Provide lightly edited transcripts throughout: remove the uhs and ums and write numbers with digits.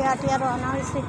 আটিয়া আটিয়া রওনা হয়েছি।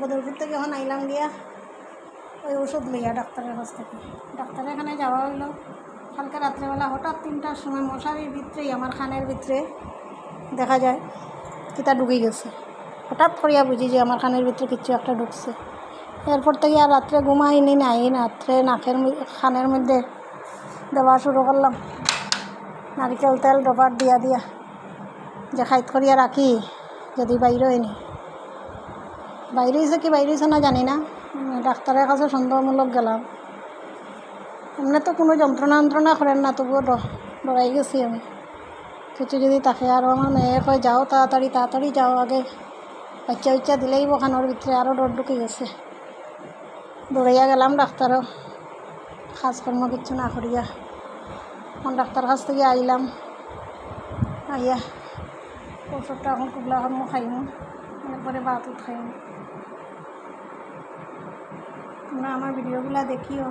বদরপুর থেকে এখন আইলাম গিয়া ওই ওষুধ লইয়া ডাক্তারের কাছ থেকে। ডাক্তারের এখানে যাওয়া হইলো কালকে রাত্রেবেলা। হঠাৎ 3টার সময় মশারির ভিতরেই আমার খানের ভিতরে দেখা যায় কিতা ঢুকে গেছে। হঠাৎ করিয়া বুঝি যে আমার খানের ভিতরে কিছু একটা ঢুকছে। এরপর থেকে আর রাত্রে ঘুমাইনি নাই। রাত্রে খানের মধ্যে দেওয়া শুরু করলাম নারিকেল তেল ডবার দিয়া দিয়া, যে খাইত করিয়া রাখি যদি বাইরে হয়নি। বাইরে হয়েছে কি বাইরে হয়েছে না জানি না। ডাক্তারের কাছে সন্দেহমূলক গেলাম। এমনি তো কোনো যন্ত্রণা করেন না, তবুও ডরাই গেছি আমি কিছু যদি তাকে। আরও আমার মেয়ে কয় যাও তাড়াতাড়ি যাও, আগে বাচ্চা দিলেই খানোর ভিতরে। আরও ডর ঢুকে গেছে। দৌড়াইয়া গেলাম ডাক্তারও, কাজকর্ম কিচ্ছু না করিয়া। এখন ডাক্তার কাছ থেকে আইলাম, আইয়া ওষুধটা এখন কুবলা খামো খাইমু, এরপরে ভাত খাইমু। তোমরা আমার ভিডিওগুলো দেখিও,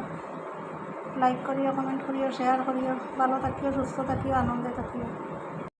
লাইক করিও, কমেন্ট করিও, শেয়ার করিও। ভালো থাকিও, সুস্থ থাকিও, আনন্দে থাকিও।